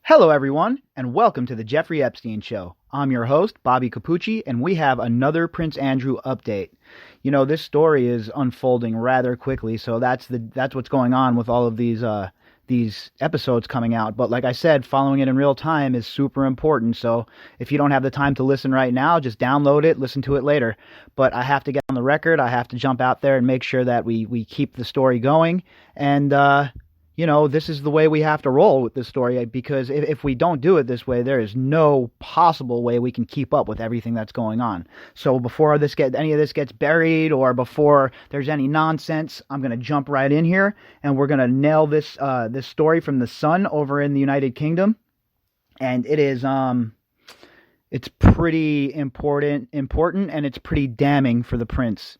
Hello, everyone, and welcome to the Jeffrey Epstein Show. I'm your host, Bobbycapucci, and we have another Prince Andrew update. You know, this story is unfolding rather quickly, so that's what's going on with all of these episodes coming out. But like I said, following it in real time is super important. So if you don't have the time to listen right now, just download it, listen to it later. But I have to get on the record. I have to jump out there and make sure that we keep the story going. And this is the way we have to roll with this story, because if we don't do it this way, there is no possible way we can keep up with everything that's going on. So before any of this gets buried, or before there's any nonsense, I'm going to jump right in here, and we're going to nail this story from the Sun over in the United Kingdom. And it is it's pretty important, and it's pretty damning for the prince.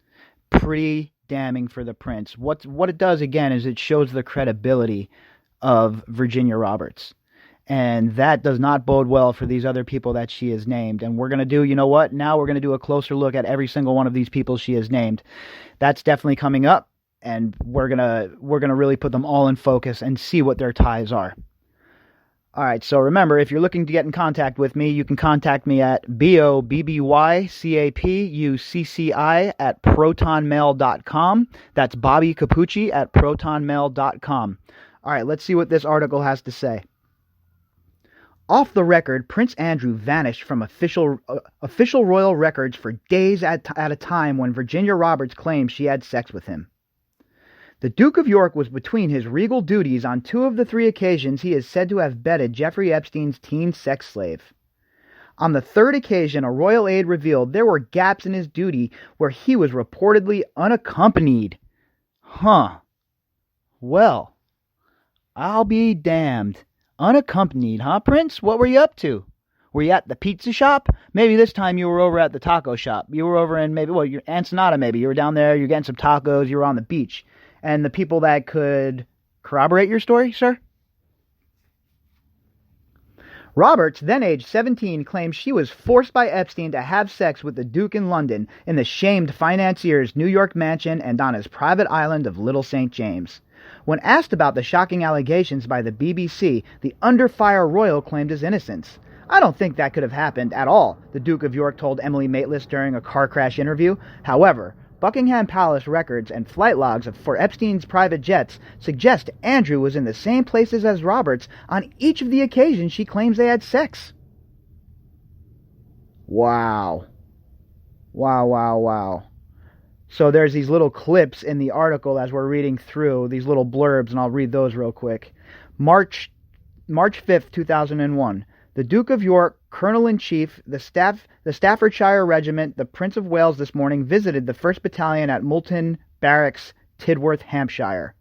Pretty damning for the prince. What it does, again, is it shows the credibility of Virginia Roberts. And that does not bode well for these other people that she has named. And we're going to do, you know what? Now we're going to do a closer look at every single one of these people she has named. That's definitely coming up. And we're going to really put them all in focus and see what their ties are. All right, so remember, if you're looking to get in contact with me, you can contact me at bobbycapucci@protonmail.com. That's bobbycapucci@protonmail.com. All right, let's see what this article has to say. Off the record, Prince Andrew vanished from official royal records for days at a time when Virginia Roberts claimed she had sex with him. The Duke of York was between his regal duties on 2 of the 3 occasions he is said to have bedded Jeffrey Epstein's teen sex slave. On the 3rd occasion, a royal aide revealed there were gaps in his duty where he was reportedly unaccompanied. Well, I'll be damned. Unaccompanied, huh, Prince? What were you up to? Were you at the pizza shop? Maybe this time you were over at the taco shop. You were over in your Ensenada maybe. You were down there, you're getting some tacos, you were on the beach. And the people that could corroborate your story, sir? Roberts, then aged 17, claims she was forced by Epstein to have sex with the Duke in London, in the shamed financier's New York mansion and on his private island of Little St. James. When asked about the shocking allegations by the BBC, the under-fire royal claimed his innocence. "I don't think that could have happened at all," the Duke of York told Emily Maitlis during a car crash interview. However, Buckingham Palace records and flight logs for Epstein's private jets suggest Andrew was in the same places as Roberts on each of the occasions she claims they had sex. Wow. Wow. So there's these little clips in the article as we're reading through, these little blurbs, and I'll read those real quick. March 5th, 2001. The Duke of York, Colonel-in-Chief, the Staffordshire Regiment, the Prince of Wales this morning visited the 1st Battalion at Moulton Barracks, Tidworth, Hampshire.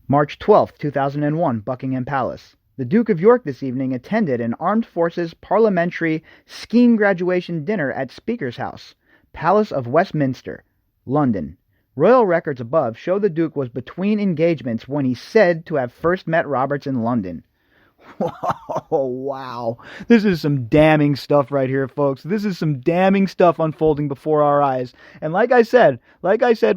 March 12th, 2001, Buckingham Palace. The Duke of York this evening attended an Armed Forces Parliamentary Scheme graduation dinner at Speaker's House, Palace of Westminster, London. Royal records above show the Duke was between engagements when he said to have first met Roberts in London. Oh, wow. This is some damning stuff right here, folks. This is some damning stuff unfolding before our eyes. And like I said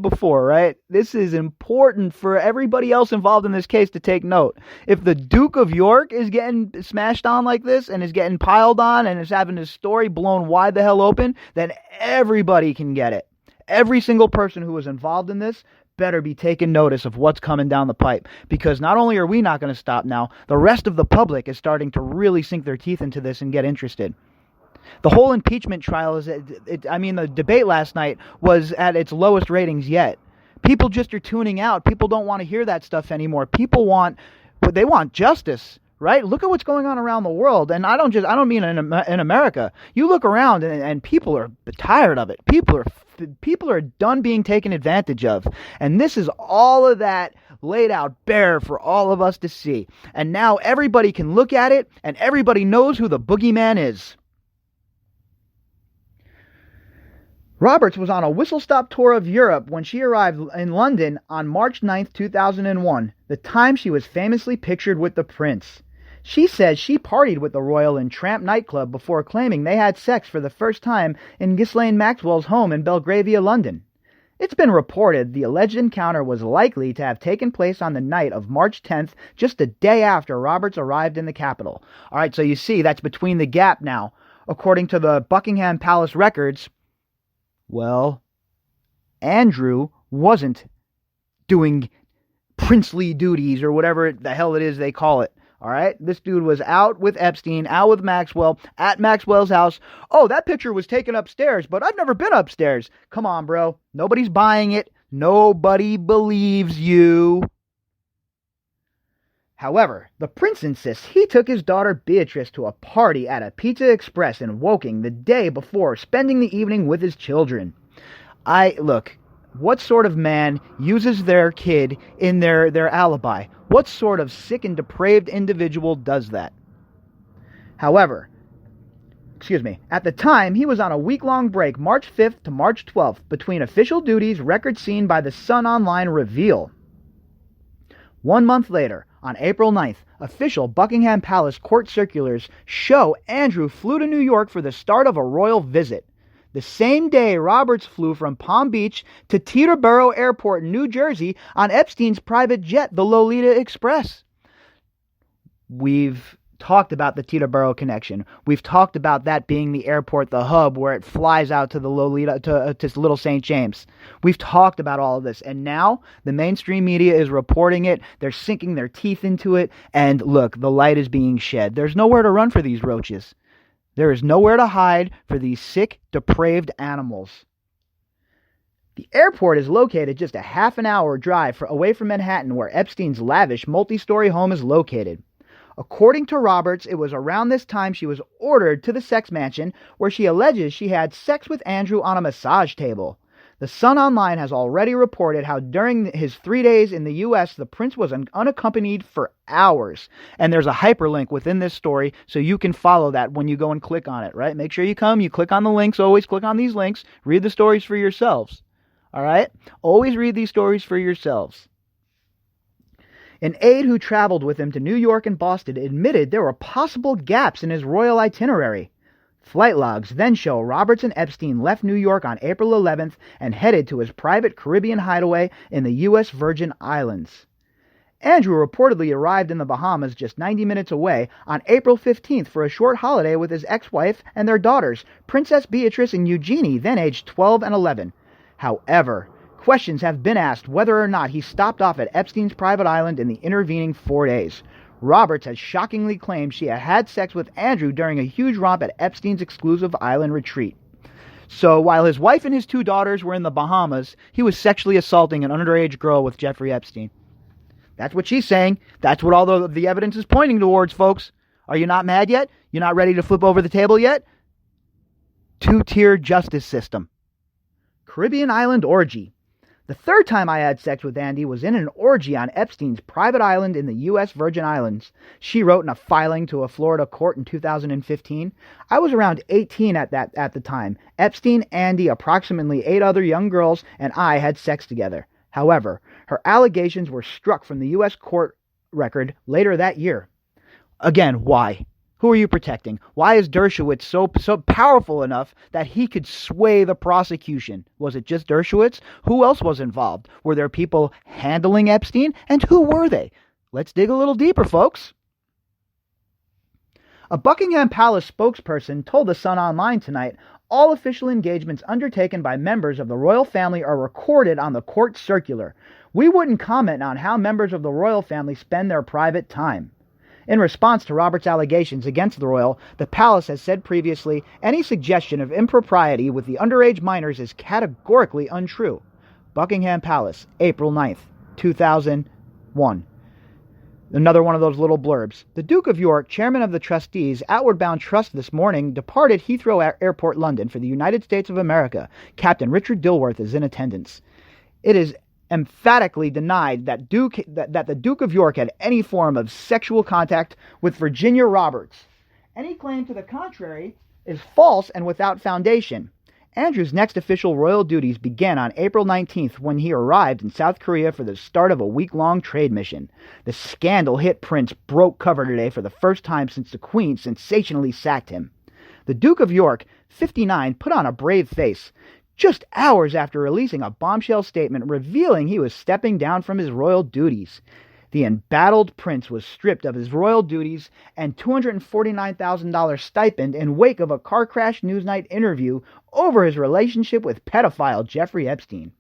before, right? This is important for everybody else involved in this case to take note. If the Duke of York is getting smashed on like this and is getting piled on and is having his story blown wide the hell open, then everybody can get it. Every single person who was involved in this better be taking notice of what's coming down the pipe, because not only are we not going to stop now, the rest of the public is starting to really sink their teeth into this and get interested. The whole impeachment trial the debate last night was at its lowest ratings yet. People just are tuning out. People don't want to hear that stuff anymore. People want justice. Right? Look at what's going on around the world. And I don't mean in America. You look around and people are tired of it. People are done being taken advantage of. And this is all of that laid out bare for all of us to see. And now everybody can look at it and everybody knows who the boogeyman is. Roberts was on a whistle-stop tour of Europe when she arrived in London on March 9th, 2001, the time she was famously pictured with the prince. She says she partied with the royal in Tramp nightclub before claiming they had sex for the first time in Ghislaine Maxwell's home in Belgravia, London. It's been reported the alleged encounter was likely to have taken place on the night of March 10th, just a day after Roberts arrived in the capital. All right, so you see, that's between the gap now. According to the Buckingham Palace records, well, Andrew wasn't doing princely duties or whatever the hell it is they call it. All right, this dude was out with Epstein, out with Maxwell, at Maxwell's house. Oh, that picture was taken upstairs, but I've never been upstairs. Come on, bro. Nobody's buying it. Nobody believes you. However, the prince insists he took his daughter Beatrice to a party at a Pizza Express in Woking the day before, spending the evening with his children. Look, what sort of man uses their kid in their alibi? What sort of sick and depraved individual does that? However, at the time, he was on a week-long break, March 5th to March 12th, between official duties, records seen by the Sun Online reveal. 1 month later, on April 9th, official Buckingham Palace court circulars show Andrew flew to New York for the start of a royal visit. The same day, Roberts flew from Palm Beach to Teterboro Airport in New Jersey on Epstein's private jet, the Lolita Express. We've talked about the Teterboro connection. We've talked about that being the airport, the hub, where it flies out to the Lolita, to Little St. James. We've talked about all of this, and now the mainstream media is reporting it. They're sinking their teeth into it, and look, the light is being shed. There's nowhere to run for these roaches. There is nowhere to hide for these sick, depraved animals. The airport is located just a half an hour drive away from Manhattan, where Epstein's lavish multi-story home is located. According to Roberts, it was around this time she was ordered to the sex mansion, where she alleges she had sex with Andrew on a massage table. The Sun Online has already reported how during his 3 days in the U.S., the prince was unaccompanied for hours. And there's a hyperlink within this story, so you can follow that when you go and click on it, right? Make sure you click on the links, always click on these links, read the stories for yourselves, all right? Always read these stories for yourselves. An aide who traveled with him to New York and Boston admitted there were possible gaps in his royal itinerary. Flight logs then show Roberts and Epstein left New York on April 11th and headed to his private Caribbean hideaway in the U.S. Virgin Islands. Andrew reportedly arrived in the Bahamas just 90 minutes away on April 15th for a short holiday with his ex-wife and their daughters, Princess Beatrice and Eugenie, then aged 12 and 11. However, questions have been asked whether or not he stopped off at Epstein's private island in the intervening 4 days. Roberts has shockingly claimed she had sex with Andrew during a huge romp at Epstein's exclusive island retreat. So while his wife and his 2 daughters were in the Bahamas, he was sexually assaulting an underage girl with Jeffrey Epstein. That's what she's saying. That's what all the evidence is pointing towards, folks. Are you not mad yet? You're not ready to flip over the table yet? 2-tier justice system. Caribbean island orgy. The 3rd time I had sex with Andy was in an orgy on Epstein's private island in the U.S. Virgin Islands. She wrote in a filing to a Florida court in 2015. I was around 18 at the time. Epstein, Andy, approximately 8 other young girls, and I had sex together. However, her allegations were struck from the U.S. court record later that year. Again, why? Who are you protecting? Why is Dershowitz so powerful enough that he could sway the prosecution? Was it just Dershowitz? Who else was involved? Were there people handling Epstein? And who were they? Let's dig a little deeper, folks. A Buckingham Palace spokesperson told the Sun Online tonight, all official engagements undertaken by members of the royal family are recorded on the court circular. We wouldn't comment on how members of the royal family spend their private time. In response to Roberts' allegations against the royal, the palace has said previously, any suggestion of impropriety with the underage minors is categorically untrue. Buckingham Palace, April 9th, 2001. Another one of those little blurbs. The Duke of York, chairman of the trustees, Outward Bound Trust this morning, departed Heathrow Airport, London for the United States of America. Captain Richard Dilworth is in attendance. It is emphatically denied that the Duke of York had any form of sexual contact with Virginia Roberts. Any claim to the contrary is false and without foundation. Andrew's next official royal duties began on April 19th when he arrived in South Korea for the start of a week-long trade mission. The scandal-hit prince broke cover today for the first time since the Queen sensationally sacked him. The Duke of York, 59, put on a brave face. just hours after releasing a bombshell statement revealing he was stepping down from his royal duties. The embattled prince was stripped of his royal duties and $249,000 stipend in wake of a car crash Newsnight interview over his relationship with pedophile Jeffrey Epstein.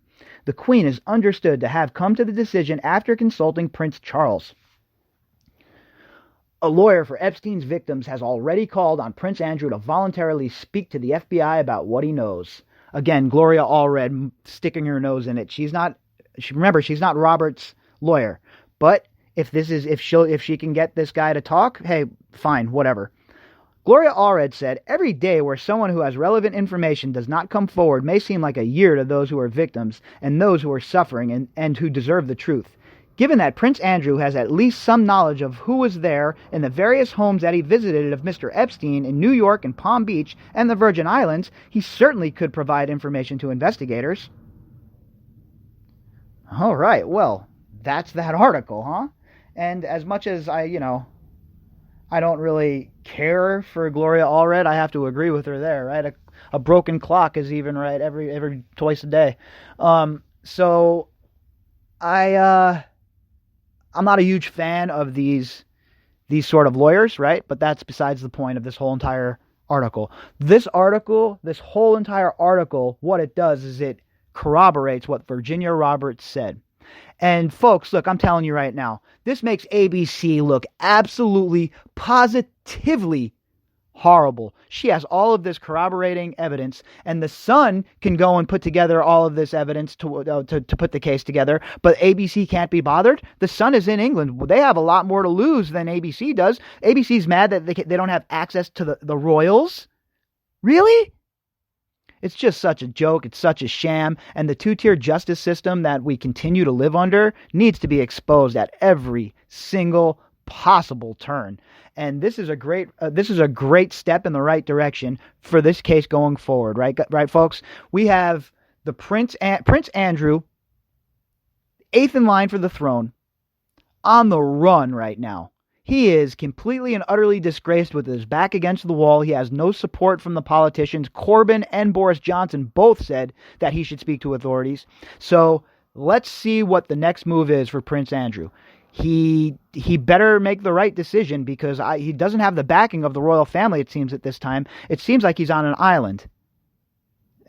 The Queen is understood to have come to the decision after consulting Prince Charles. A lawyer for Epstein's victims has already called on Prince Andrew to voluntarily speak to the FBI about what he knows. Again, Gloria Allred sticking her nose in it. Remember, she's not Robert's lawyer. But if she can get this guy to talk, hey, fine, whatever. Gloria Allred said, every day where someone who has relevant information does not come forward may seem like a year to those who are victims and those who are suffering and who deserve the truth. Given that Prince Andrew has at least some knowledge of who was there in the various homes that he visited of Mr. Epstein in New York and Palm Beach and the Virgin Islands, he certainly could provide information to investigators. All right, well, that's that article, huh? And as much as I don't really care for Gloria Allred, I have to agree with her there, right? A broken clock is even right every twice a day. So I'm not a huge fan of these sort of lawyers, right? But that's besides the point of this whole entire article. This whole entire article, what it does is it corroborates what Virginia Roberts said. And folks, look, I'm telling you right now, this makes ABC look absolutely, positively horrible. She has all of this corroborating evidence, and the Sun can go and put together all of this evidence to put the case together, but ABC can't be bothered. The Sun is in England. They have a lot more to lose than ABC does. ABC's mad that they don't have access to the royals. Really? It's just such a joke. It's such a sham. And the two-tier justice system that we continue to live under needs to be exposed at every single possible turn. And this is a great step in the right direction for this case going forward, right, folks? We have the Prince Andrew, eighth in line for the throne, on the run right now. He is completely and utterly disgraced with his back against the wall. He has no support from the politicians. Corbyn and Boris Johnson both said that he should speak to authorities. So let's see what the next move is for Prince Andrew. He better make the right decision because he doesn't have the backing of the royal family, it seems, at this time. It seems like he's on an island.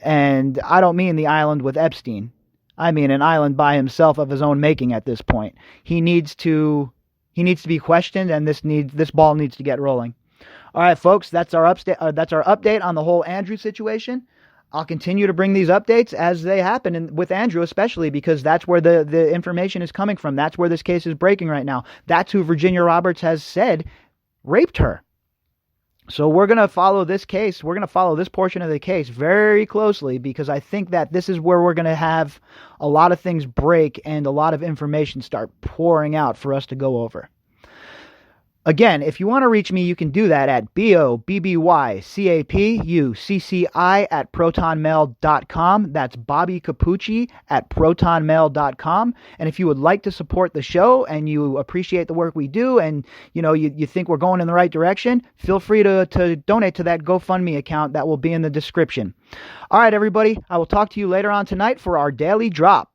And I don't mean the island with Epstein. I mean an island by himself of his own making at this point. He needs to be questioned, and this ball needs to get rolling. All right, folks, that's our update on the whole Andrew situation. I'll continue to bring these updates as they happen, and with Andrew especially, because that's where the information is coming from. That's where this case is breaking right now. That's who Virginia Roberts has said raped her. So we're going to follow this case. We're going to follow this portion of the case very closely because I think that this is where we're going to have a lot of things break and a lot of information start pouring out for us to go over. Again, if you want to reach me, you can do that at BobbyCapucci@protonmail.com. That's Bobbycapucci@protonmail.com. And if you would like to support the show and you appreciate the work we do and you think we're going in the right direction, feel free to donate to that GoFundMe account that will be in the description. All right, everybody, I will talk to you later on tonight for our daily drop.